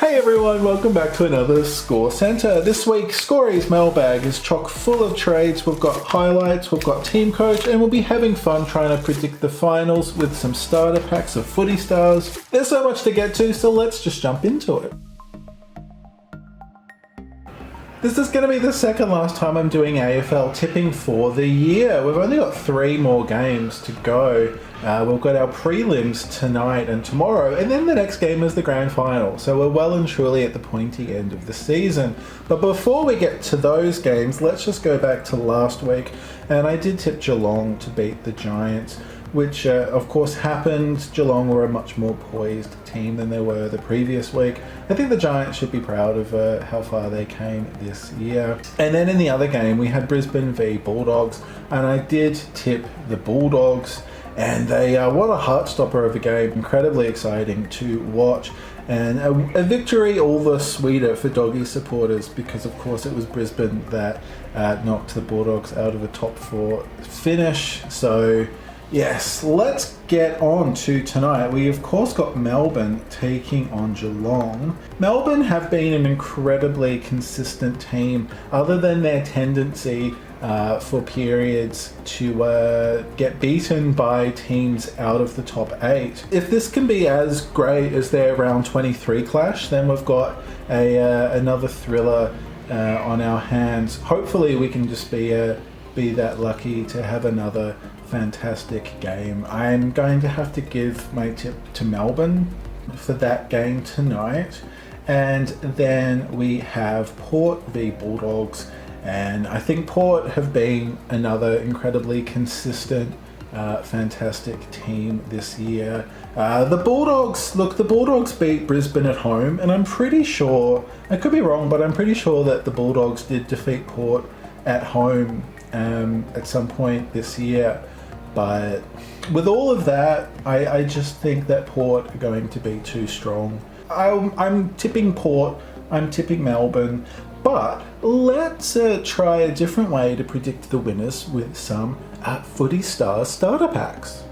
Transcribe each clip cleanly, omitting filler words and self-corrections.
Hey everyone, welcome back to another ScoreCentre. This week, Scorey's Mailbag is chock full of trades. We've got Hilites, we've got TeamCoach, and we'll be having fun trying to predict the finals with some starter packs of Footy Stars. There's so much to get to, so let's just jump into it. This is going to be the second last time I'm doing AFL tipping for the year. We've only got 3 more games to go. We've got our prelims tonight and tomorrow, and then the next game is the grand final. So we're well and truly at the pointy end of the season. But before we get to those games, let's just go back to last week. And I did tip Geelong to beat the Giants, which of course happened. Geelong were a much more poised team than they were the previous week. I think the Giants should be proud of how far they came this year. And then in the other game, we had Brisbane v Bulldogs, and I did tip the Bulldogs. And they what a heart-stopper of a game, incredibly exciting to watch, and a victory all the sweeter for Doggy supporters because of course it was Brisbane that knocked the Bulldogs out of a top 4 finish. So yes, let's get on to tonight. We of course got Melbourne taking on Geelong. Melbourne have been an incredibly consistent team other than their tendency for periods to get beaten by teams out of the top 8. If this can be as great as their round 23 clash, then we've got another thriller on our hands. Hopefully we can just be that lucky to have another fantastic game. I'm going to have to give my tip to Melbourne for that game tonight. And then we have Port v Bulldogs. And I think Port have been another incredibly consistent, fantastic team this year. The Bulldogs beat Brisbane at home, and I'm pretty sure, I could be wrong, but I'm pretty sure that the Bulldogs did defeat Port at home at some point this year. But with all of that, I just think that Port are going to be too strong. I'm tipping Port, I'm tipping Melbourne. But let's try a different way to predict the winners with some Footy Stars Starter Packs.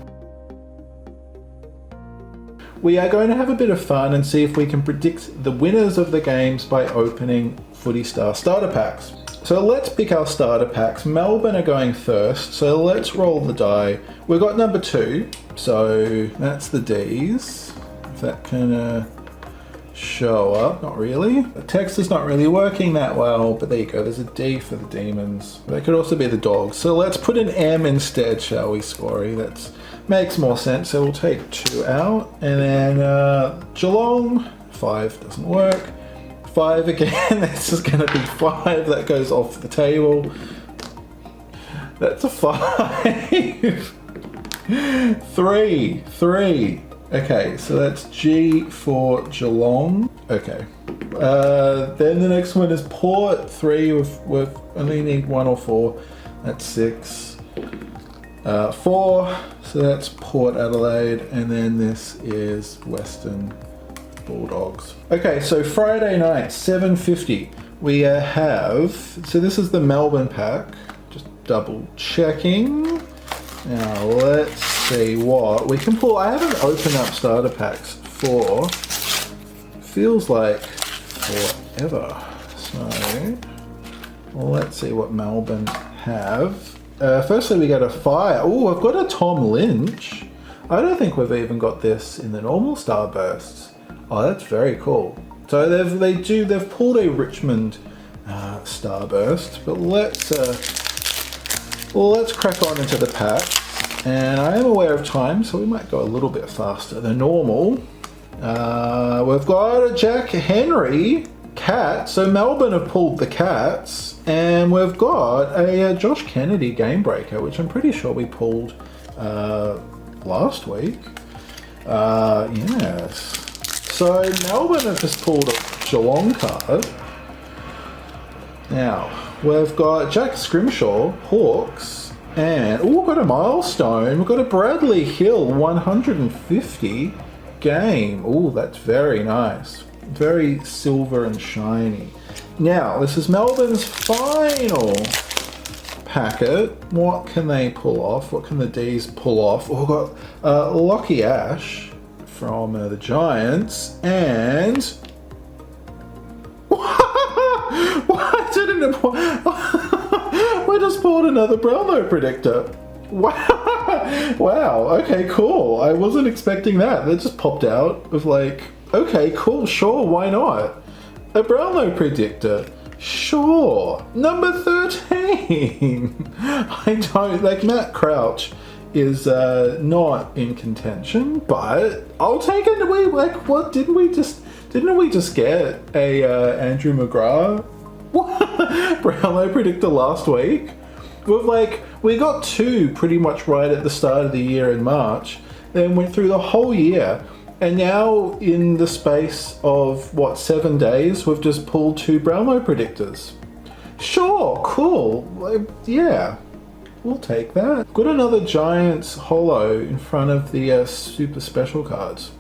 We are going to have a bit of fun and see if we can predict the winners of the games by opening Footy Stars Starter Packs. So let's pick our starter packs. Melbourne are going first, so let's roll the die. We've got number 2, so that's the D's. If that can show up. Not really. The text is not really working that well, but there you go. There's a D for the Demons. That could also be the Dogs. So let's put an M instead, shall we, Scorey? That makes more sense. So we'll take 2 out. And then Geelong, 5 doesn't work. 5 again. This is going to be 5. That goes off the table. That's a 5. 3. Okay, so that's G for Geelong. Okay. Then the next one is Port. 3. We only need 1 or 4. That's 6. 4. So that's Port Adelaide. And then this is Western Bulldogs. Okay, so Friday night, 7:50. We have... So this is the Melbourne pack. Just double checking. Now let's see what we can pull. I haven't opened up starter packs for feels like forever. So let's see what Melbourne have. Firstly, we got a Fire. Oh, I've got a Tom Lynch. I don't think we've even got this in the normal starbursts. Oh, that's very cool. So they've pulled a Richmond starburst, but let's crack on into the pack. And I am aware of time, so we might go a little bit faster than normal. We've got a Jack Henry Cat. So Melbourne have pulled the Cats. And we've got a Josh Kennedy Game Breaker, which I'm pretty sure we pulled last week. Yes. So Melbourne have just pulled a Geelong card. Now, we've got Jack Scrimshaw, Hawks, and we've got a milestone. We've got a Bradley Hill 150 game. Oh, that's very nice. Very silver and shiny. Now, this is Melbourne's final packet. What can they pull off? What can the D's pull off? We've got Lockie Ash from the Giants, and We just pulled another Brownlow Predictor. Wow. Wow. Okay, cool. I wasn't expecting that. That just popped out of like, okay, cool, sure, why not? A Brownlow Predictor. Sure. Number 13. I don't, like, Matt Crouch is not in contention, but I'll take it. We, like, what, didn't we just get a Andrew McGrath Brownlow Predictor last week? We got two pretty much right at the start of the year in March, then went through the whole year, and now in the space of, what, 7 days, we've just pulled two Brownlow Predictors. Sure, cool, yeah, we'll take that. Got another Giants holo in front of the super special cards.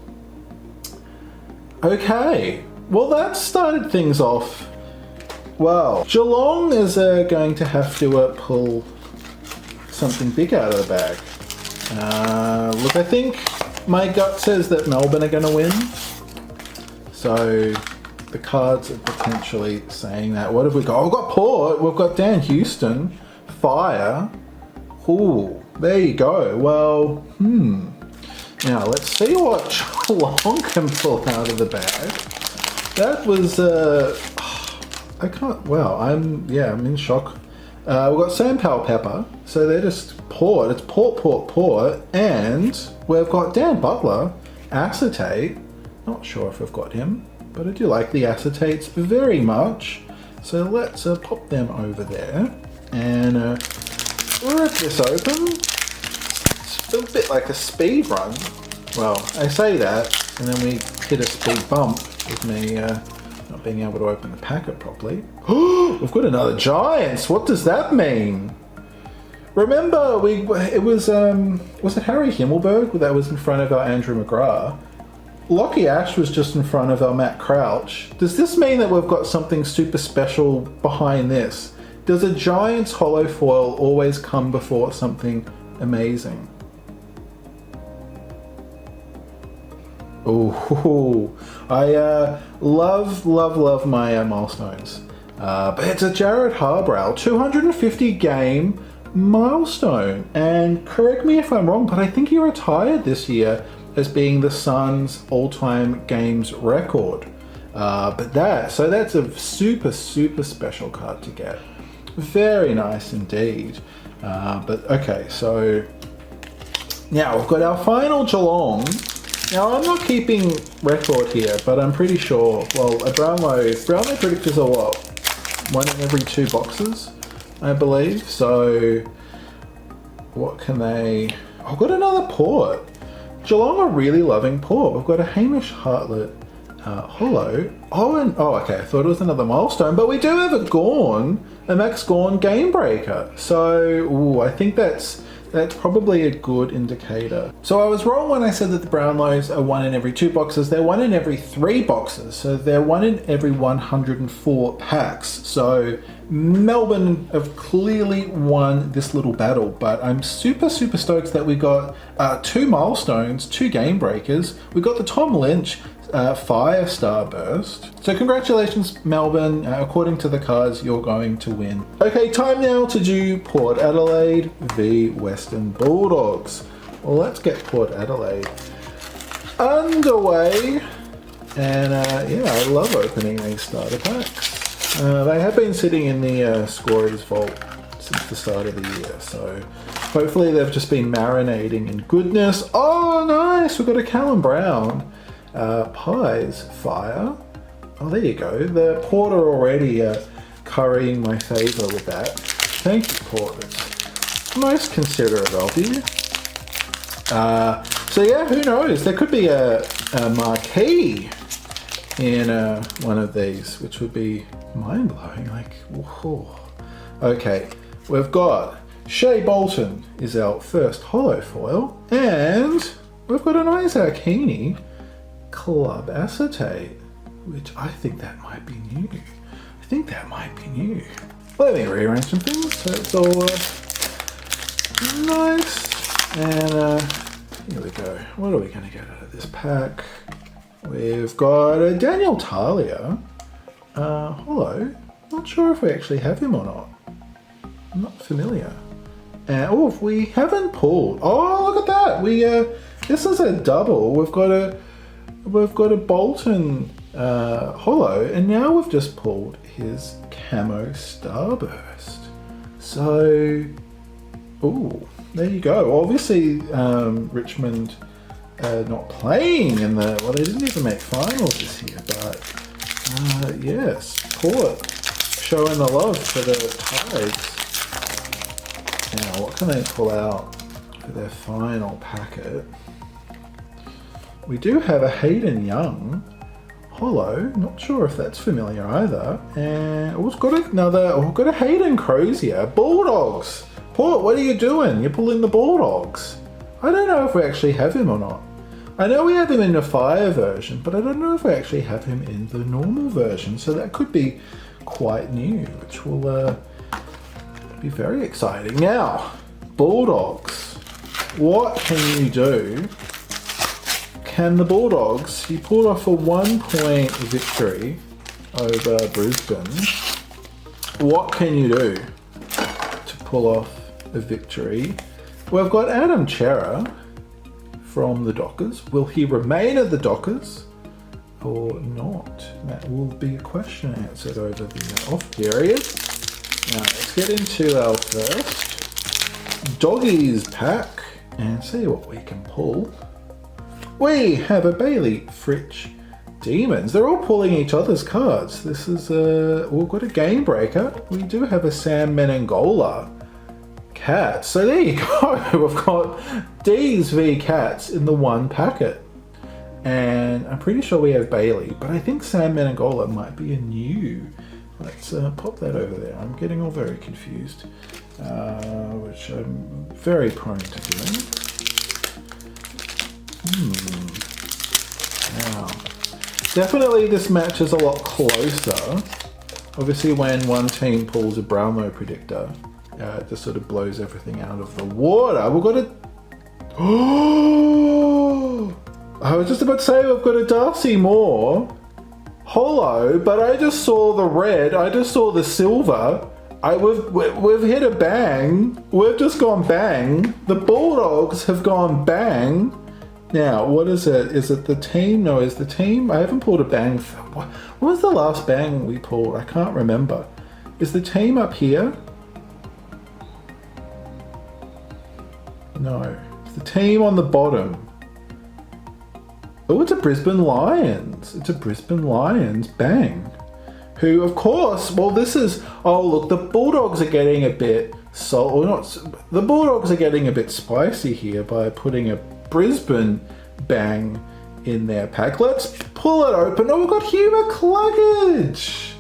Okay, well that started things off well. Geelong is going to have to pull something big out of the bag. Look, I think my gut says that Melbourne are going to win. So the cards are potentially saying that. What have we got? Oh, we've got Port. We've got Dan Houston. Fire. Ooh, there you go. Well, now let's see what Geelong can pull out of the bag. That was, I can't, wow, I'm in shock. We've got Sam Powell Pepper, so they're just Port. It's Port, and we've got Dan Butler, Acetate. Not sure if we've got him, but I do like the acetates very much. So let's pop them over there and rip this open. It's a bit like a speed run. Well, I say that, and then we hit a speed bump with me not being able to open the packet properly. We've got another Giants. What does that mean? Remember, it was it Harry Himmelberg that was in front of our Andrew McGrath? Lockie Ash was just in front of our Matt Crouch. Does this mean that we've got something super special behind this? Does a Giants holo foil always come before something amazing? Oh, I love my milestones. But it's a Jared Harbrow 250 game milestone. And correct me if I'm wrong, but I think he retired this year as being the Suns' all-time games record. So that's a super special card to get. Very nice indeed. But okay, so now we've got our final Geelong. Now I'm not keeping record here, but I'm pretty sure, well, Brownlow Predictors are what? 1 in every 2 boxes, I believe. So what can they... I've got another Port. Geelong are really loving Port. We've got a Hamish Hartlett holo. Okay, I thought it was another milestone, but we do have a Max Gawn game breaker. So I think that's probably a good indicator. So I was wrong when I said that the Brownlows are 1 in every 2 boxes. They're 1 in every 3 boxes. So they're 1 in every 104 packs. So Melbourne have clearly won this little battle, but I'm super stoked that we got 2 milestones, 2 game breakers. We got the Tom Lynch Fire Starburst. So congratulations, Melbourne. According to the cards, you're going to win. Okay, time now to do Port Adelaide v Western Bulldogs. Well, let's get Port Adelaide underway. And I love opening these starter packs. They have been sitting in the Scorey's vault since the start of the year, so hopefully they've just been marinating in goodness. Oh, nice! We've got a Callum Brown. Pies Fire. Oh, there you go. The Port are already currying my favour with that. Thank you, Port. It's most considerate of you. So yeah, who knows? There could be a marquee in one of these, which would be mind-blowing. Like, whoa. Okay, we've got Shea Bolton is our first holo foil, and we've got an Isaac Heaney Club Acetate, which I think that might be new. Let me rearrange some things so it's all nice. And here we go. What are we going to get out of this pack? We've got a Daniel Talia holo. Not sure if we actually have him or not. I'm not familiar. And oh, if we haven't pulled. Oh, look at that! We this is a double. We've got a Bolton holo, and now we've just pulled his camo starburst. So, oh, there you go. Obviously, Richmond not playing in the, well, they didn't even make finals this year, but yes, Port showing the love for the Tides. Now, what can they pull out for their final packet? We do have a Hayden Young holo, not sure if that's familiar either. And we've got we've got a Hayden Crozier. Bulldogs! Port, what are you doing? You're pulling the Bulldogs. I don't know if we actually have him or not. I know we have him in the Fire version, but I don't know if we actually have him in the normal version. So that could be quite new, which will be very exciting. Now, Bulldogs, what can you do? Can the Bulldogs, he pulled off a 1-point victory over Brisbane. What can you do to pull off a victory? We've got Adam Chera from the Dockers. Will he remain at the Dockers or not? That will be a question answered over the off period. Now let's get into our first Doggies pack and see what we can pull. We have a Bailey Fritsch Demons. They're all pulling each other's cards. This is we've got a game breaker. We do have a Sam Menengola Cats. So there you go. We've got D's v Cats in the one packet. And I'm pretty sure we have Bailey, but I think Sam Menengola might be a new. Let's pop that over there. I'm getting all very confused, which I'm very prone to doing. Now, definitely this match is a lot closer. Obviously when one team pulls a Brownlow Predictor, it just sort of blows everything out of the water. We've got a... Oh! I was just about to say we've got a Darcy Moore holo, but I just saw the red, I just saw the silver. We've hit a bang. We've just gone bang. The Bulldogs have gone bang. Now, what is it? Is it the team? No, is the team? I haven't pulled a bang. What was the last bang we pulled? I can't remember. Is the team up here? No. It's the team on the bottom. Oh, it's a Brisbane Lions. It's a Brisbane Lions bang. Who, of course, well, this is, oh, look, the Bulldogs are getting a bit, the Bulldogs are getting a bit spicy here by putting a Brisbane bang in their pack. Let's pull it open. Oh, we've got Humour Cluggage.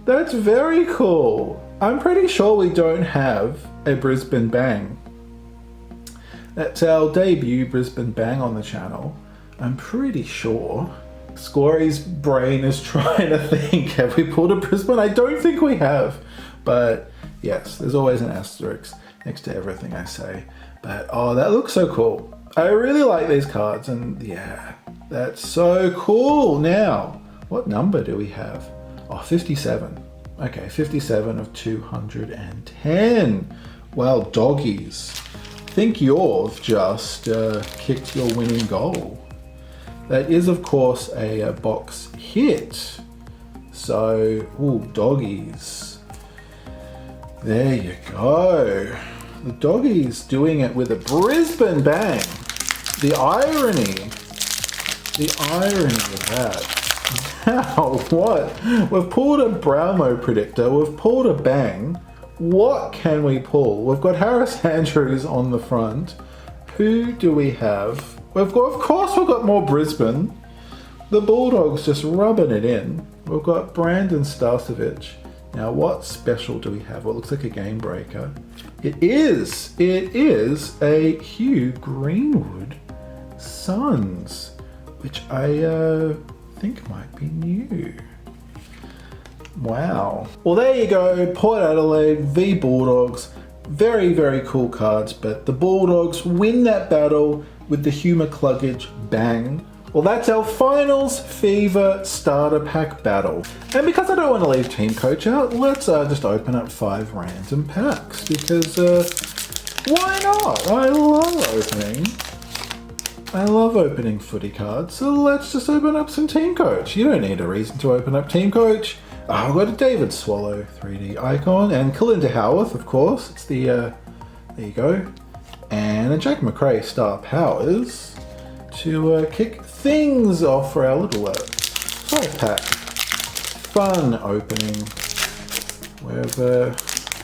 That's very cool. I'm pretty sure we don't have a Brisbane bang. That's our debut Brisbane bang on the channel. I'm pretty sure. Scorey's brain is trying to think, have we pulled a Brisbane? I don't think we have, but yes, there's always an asterisk next to everything I say. But oh, that looks so cool. I really like these cards, and yeah, that's so cool. Now, what number do we have? Oh, 57. Okay, 57 of 210. Well, Doggies, I think you've just kicked your winning goal. That is, of course, a box hit. So, ooh, Doggies. There you go. The Doggies doing it with a Brisbane bang. The irony of that. Now, what? We've pulled a Brownlow Predictor. We've pulled a bang. What can we pull? We've got Harris Andrews on the front. Who do we have? We've got, of course, we've got more Brisbane. The Bulldogs just rubbing it in. We've got Brandon Starcevich. Now, what special do we have? Well, it looks like a game breaker. It is a Hugh Greenwood Suns, which I think might be new. Wow. Well, there you go. Port Adelaide v Bulldogs. Very, very cool cards, but the Bulldogs win that battle with the Humour Cluggage bang. Well, that's our finals fever starter pack battle. And because I don't want to leave TeamCoach out, let's just open up 5 random packs, because why not? I love opening footy cards, so let's just open up some TeamCoach. You don't need a reason to open up TeamCoach. I've got a David Swallow 3D icon, and Kalinda Howarth, of course. It's the, there you go. And a Jack McRae Star Powers to kick things off for our little 5-pack. Fun opening.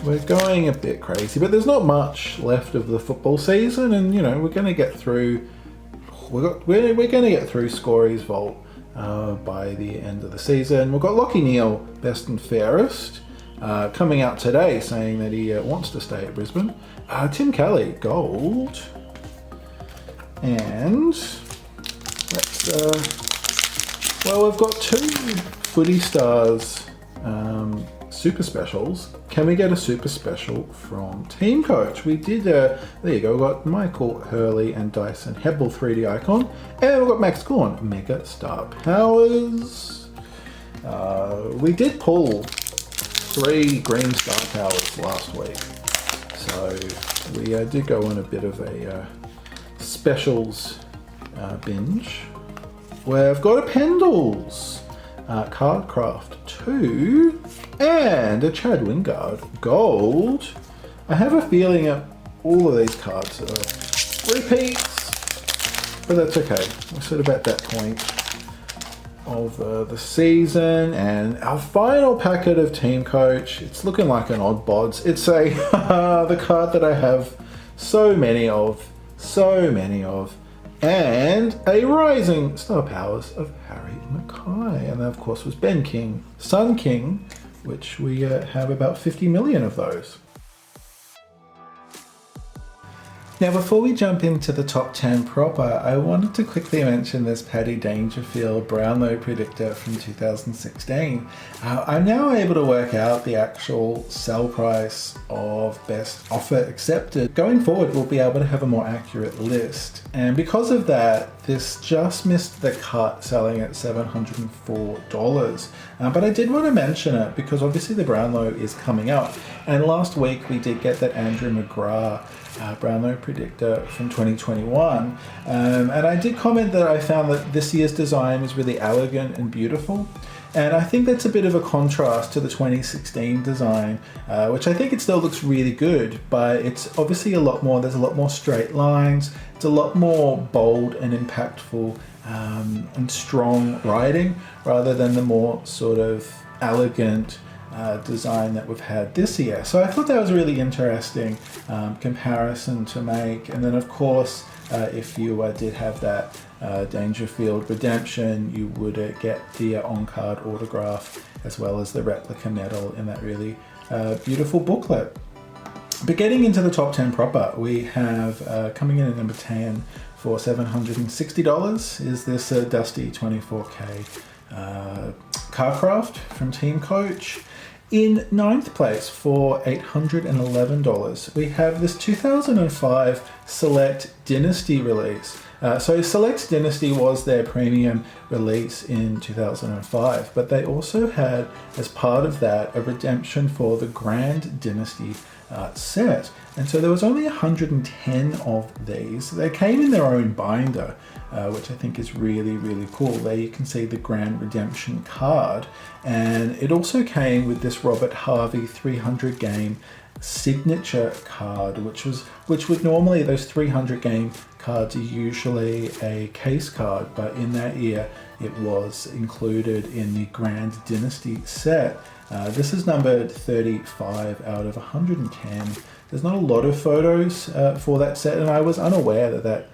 We're going a bit crazy, but there's not much left of the football season, and you know we're going to get through. We're going to get through Scorey's vault by the end of the season. We've got Lachie Neale, best and fairest, coming out today saying that he wants to stay at Brisbane. Tim Kelly, gold. And let's, well, we've got 2 Footy Stars super specials. Can we get a super special from TeamCoach? We did, there you go, we've got Michael Hurley and Dyson Hebel 3D icon, and we've got Max Gawn, Mega Star Powers. We did pull 3 green Star Powers last week, so we did go on a bit of a specials binge. We've got a Pendles, Cardcraft 2, and a Chad Wingard gold. I have a feeling that all of these cards are repeats, but that's okay. We're sort of at that point of the season, and our final packet of TeamCoach. It's looking like an odd bods. It's a the card that I have so many of, and a Rising Star Powers of Harry Mackay, and that of course was Ben King, Sun King, which we have about 50 million of those. Now, before we jump into the top 10 proper, I wanted to quickly mention this Paddy Dangerfield Brownlow Predictor from 2016. I'm now able to work out the actual sell price of best offer accepted. Going forward, we'll be able to have a more accurate list. And because of that, this just missed the cut, selling at $704. But I did want to mention it because obviously the Brownlow is coming up. And last week we did get that Andrew McGrath Brownlow Predictor from 2021, and I did comment that I found that this year's design is really elegant and beautiful, and I think that's a bit of a contrast to the 2016 design, which I think it still looks really good, but it's obviously there's a lot more straight lines, it's a lot more bold and impactful and strong writing rather than the more sort of elegant design that we've had this year. So I thought that was a really interesting comparison to make. And then of course, if you did have that Dangerfield redemption, you would get the on-card autograph as well as the replica medal in that really beautiful booklet. But getting into the top 10 proper, we have coming in at number 10 for $760 is this Dusty 24K Carcraft from TeamCoach. In 9th place for $811, we have this 2005 Select Dynasty release. So Select Dynasty was their premium release in 2005, but they also had, as part of that, a redemption for the Grand Dynasty set. And so there was only 110 of these. They came in their own binder, which I think is really, really cool. There you can see the Grand Redemption card. And it also came with this Robert Harvey 300 game signature card, which would normally, those 300 game cards are usually a case card, but in that year it was included in the Grand Dynasty set. This is numbered 35 out of 110. There's not a lot of photos for that set, and I was unaware that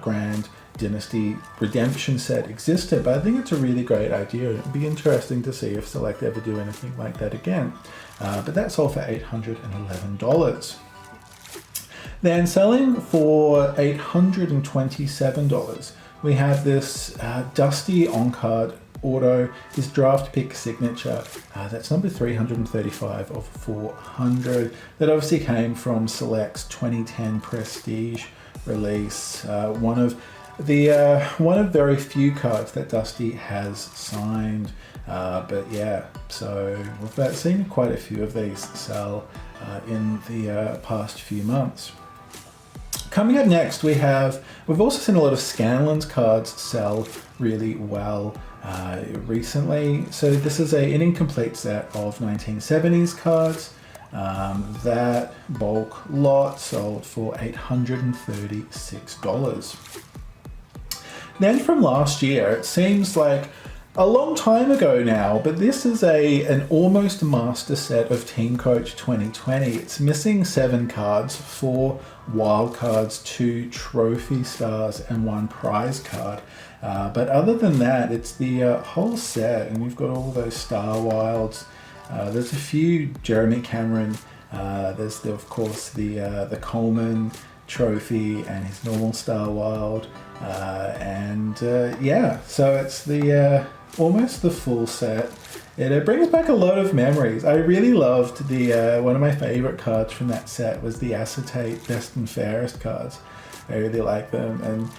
Grand Dynasty Redemption set existed, but I think it's a really great idea. It'd be interesting to see if Select ever do anything like that again. But that's all for $811. Then selling for $827, we have this Dusty on-card auto, his draft pick signature. That's number 335 of 400. That obviously came from Select's 2010 Prestige release. the one of very few cards that Dusty has signed. But yeah, so we've seen quite a few of these sell in the past few months. Coming up next, we've also seen a lot of Scanlan's cards sell really well recently. So this is an incomplete set of 1970s cards. That bulk lot sold for $836. Then from last year, it seems like a long time ago now, but this is an almost master set of TeamCoach 2020. It's missing 7 cards, 4 wild cards, 2 trophy stars, and 1 prize card. But other than that, it's the whole set, and we've got all those star wilds. There's a few Jeremy Cameron. There's of course the Coleman trophy and his normal star wild. So it's the almost the full set. It brings back a lot of memories. I really loved one of my favorite cards from that set was the Acetate Best and Fairest cards. I really like them, and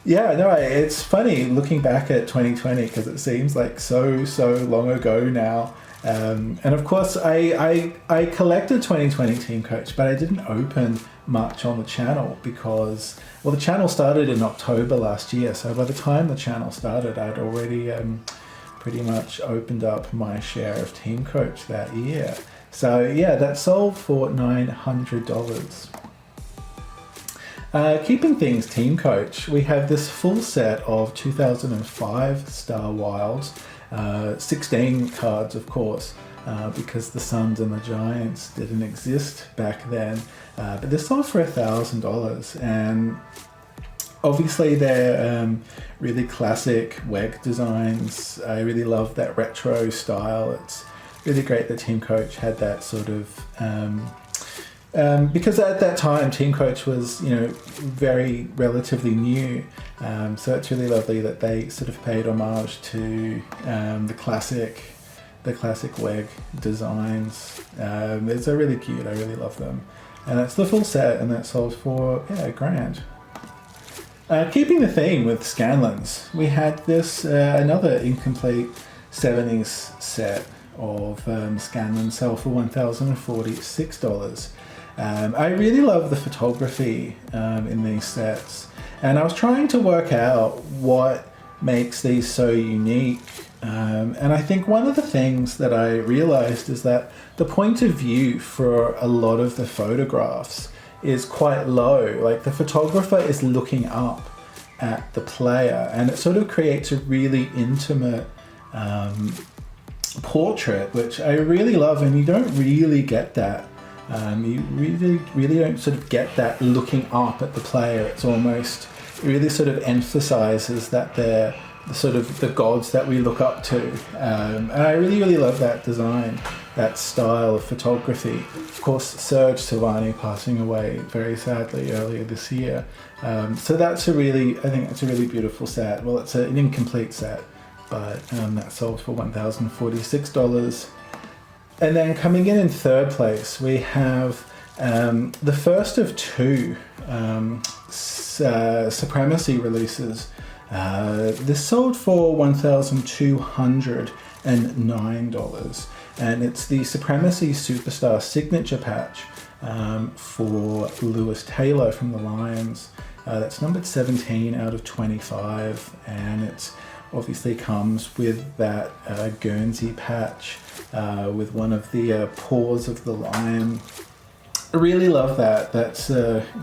it's funny looking back at 2020 because it seems like so long ago now. And of course, I collected 2020 TeamCoach, but I didn't open much on the channel because, the channel started in October last year. So by the time the channel started, I'd already pretty much opened up my share of TeamCoach that year. So yeah, that sold for $900. Keeping things TeamCoach, we have this full set of 2005 Star Wilds. 16 cards, of course, because the Suns and the Giants didn't exist back then. But they're sold for $1,000, and obviously they're really classic WEG designs. I really love that retro style. It's really great that TeamCoach had that sort of because at that time TeamCoach was very relatively new. So it's really lovely that they sort of paid homage to the classic WEG designs. They're really cute. I really love them, and that's the full set, and that sold for $1,000. Keeping the theme with Scanlan's, we had this another incomplete 70s set of Scanlan sell for $1,046. I really love the photography in these sets, and I was trying to work out what makes these so unique. And I think one of the things that I realized is that the point of view for a lot of the photographs is quite low. Like the photographer is looking up at the player, and it sort of creates a really intimate portrait, which I really love, and you don't really get that. You really don't sort of get that looking up at the player. It really sort of emphasizes that they're sort of the gods that we look up to. And I really love that design, that style of photography. Of course, Serge Silvani passing away very sadly earlier this year. So I think that's a really beautiful set. Well, it's an incomplete set, but that sold for $1,046. And then coming in third place, we have the first of 2 Supremacy releases. This sold for $1,209, and it's the Supremacy Superstar Signature Patch for Lewis Taylor from the Lions. That's numbered 17 out of 25, and it's obviously comes with that Guernsey patch with one of the paws of the lion. I really love that. That's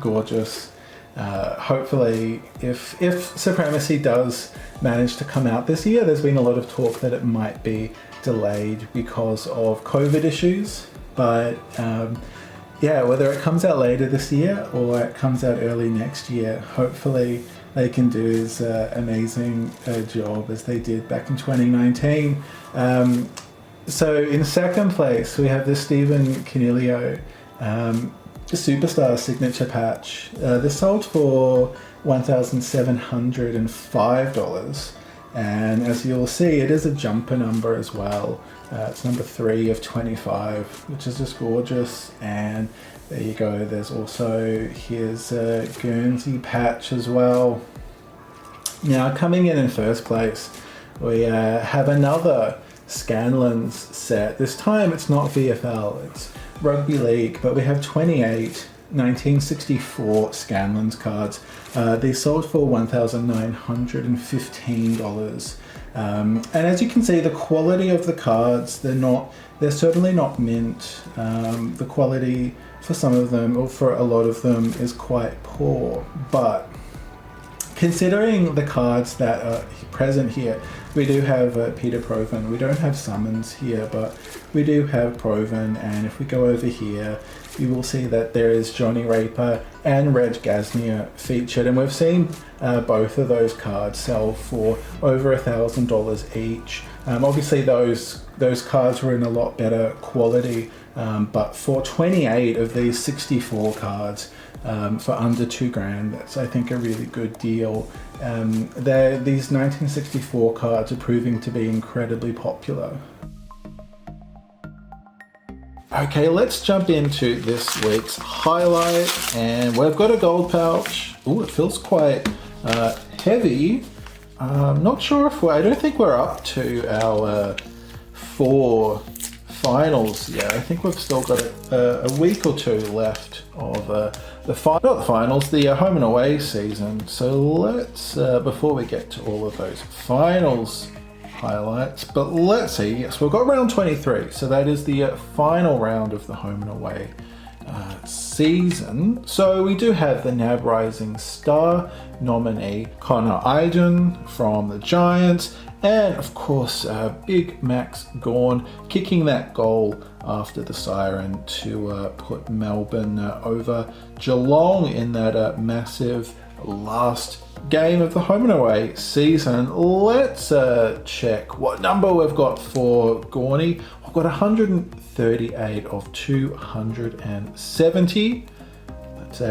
gorgeous. Hopefully, if Supremacy does manage to come out this year, there's been a lot of talk that it might be delayed because of COVID issues. But whether it comes out later this year or it comes out early next year, hopefully they can do as amazing a job as they did back in 2019. So in second place, we have the Stephen Canelio Superstar Signature Patch. This sold for $1,705. And as you'll see, it is a jumper number as well. It's number 3 of 25, which is just gorgeous. And there you go. There's also his Guernsey patch as well. Now, coming in first place, we have another Scanlens set. This time it's not VFL, it's Rugby League, but we have 28 1964 Scanlens cards. These sold for $1,915. And as you can see, the quality of the cards, they're certainly not mint. The quality for some of them, or for a lot of them, is quite poor. But considering the cards that are present here, we do have Peter Provan. We don't have Summons here, but we do have Provan. And if we go over here, you will see that there is Johnny Raper and Reg Gasnier featured. And we've seen both of those cards sell for over $1,000 each. Obviously, those cards were in a lot better quality. But for 28 of these 64 cards, for under $2,000, that's, I think, a really good deal. These 1964 cards are proving to be incredibly popular. Okay, let's jump into this week's highlight, and we've got a gold pouch. Oh, it feels quite heavy. Not sure if I don't think we're up to our 4 finals yet. I think we've still got a week or 2 left of the home and away season. So let's, before we get to all of those finals highlights, but let's see. Yes, we've got round 23, so that is the final round of the home and away season. So we do have the NAB Rising Star nominee Connor Iden from the Giants, and of course Big Max Gawn kicking that goal after the siren to put Melbourne over Geelong in that massive last game of the home and away season. Let's check what number we've got for Gawny. We've got 138 of 270. That's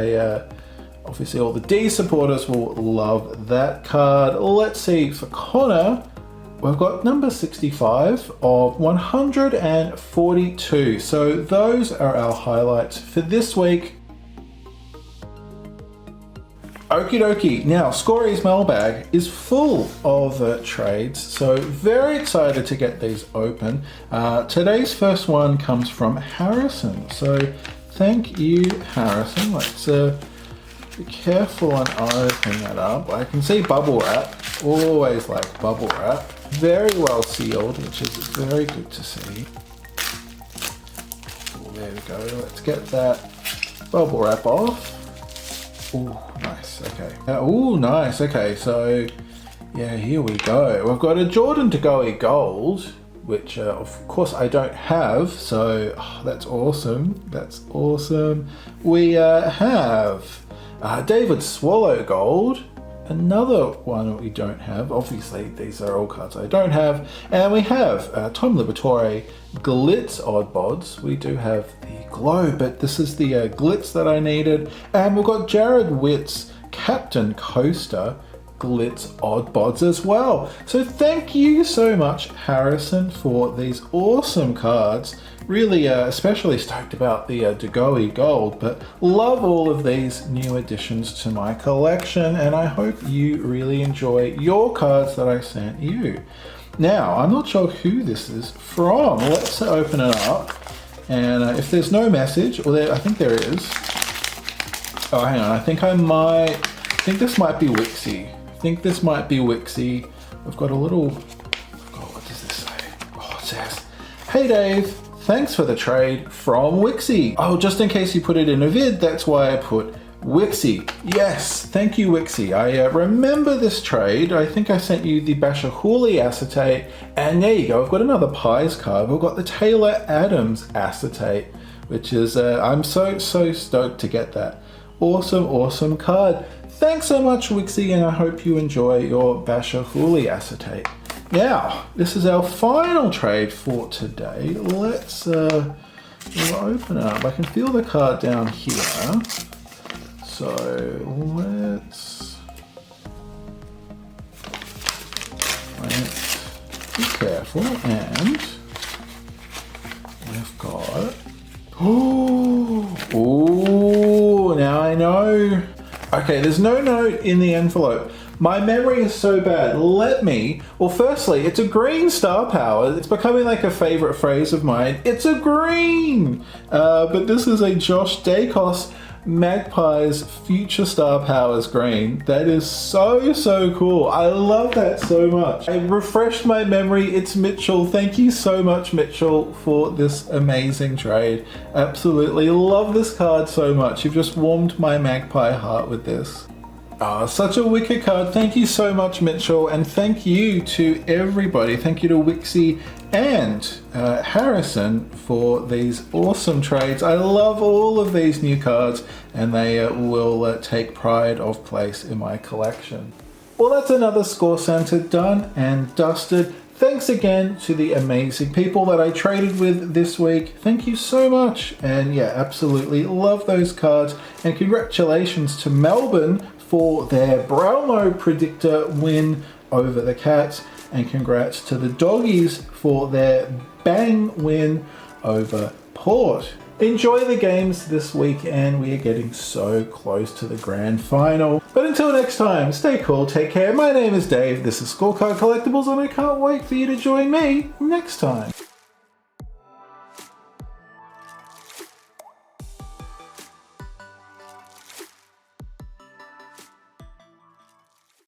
obviously all the D supporters will love that card. Let's see, for Connor, we've got number 65 of 142. So those are our highlights for this week. Okie dokie. Now, Scorey's mailbag is full of trades, so very excited to get these open. Today's first one comes from Harrison, so thank you, Harrison. Let's be careful and open that up. I can see bubble wrap. Always like bubble wrap. Very well sealed, which is very good to see. Oh, there we go. Let's get that bubble wrap off. Oh, nice. Okay. Oh, nice. Okay, so yeah, here we go. We've got a Jordan De Goey Gold, which of course I don't have. So that's awesome. That's awesome. We have David Swallow Gold. Another one we don't have. Obviously, these are all cards I don't have. And we have Tom Liberatore Glitz Odd Bods. We do have the Glow, but this is the Glitz that I needed. And we've got Jared Witt's Captain Coaster Glitz Odd Bods as well. So thank you so much, Harrison, for these awesome cards. Really especially stoked about the De Goey Gold, but love all of these new additions to my collection, and I hope you really enjoy your cards that I sent you. Now, I'm not sure who this is from. Let's open it up, and if there's no message, or I think there is. Oh, hang on, I think this might be Wixie. We've got a little, what does this say? Oh, it says, "Hey Dave, thanks for the trade from Wixie." Oh, just in case you put it in a vid, that's why I put Wixie. Yes, thank you, Wixie. I remember this trade. I think I sent you the Bashahuli acetate, and there you go. I've got another Pies card. We've got the Taylor Adams acetate, which is, I'm so stoked to get that. Awesome card. Thanks so much, Wixie, and I hope you enjoy your Bashahuli acetate. Now, this is our final trade for today. Let's we'll open it up. I can feel the card down here. So let's be careful, and we've got, oh, now I know. Okay, there's no note in the envelope, My memory is so bad. Well, firstly, it's a green star power. It's becoming like a favorite phrase of mine. It's a green! But this is a Josh Dacos Magpies Future Star Powers green. That is so cool. I love that so much. I refreshed my memory. It's Mitchell. Thank you so much, Mitchell, for this amazing trade. Absolutely love this card so much. You've just warmed my magpie heart with this. Such a wicked card. Thank you so much, Mitchell, and thank you to everybody. Thank you to Wixie and Harrison for these awesome trades. I love all of these new cards, and they will take pride of place in my collection. Well, that's another ScoreCentre done and dusted. Thanks again to the amazing people that I traded with this week. Thank you so much. And yeah, absolutely love those cards. And congratulations to Melbourne for their Brownlow Predictor win over the Cats. And congrats to the Doggies for their bang win over Port. Enjoy the games this weekend. We are getting so close to the grand final. But until next time, stay cool, take care. My name is Dave, this is Scorecard Collectibles, and I can't wait for you to join me next time.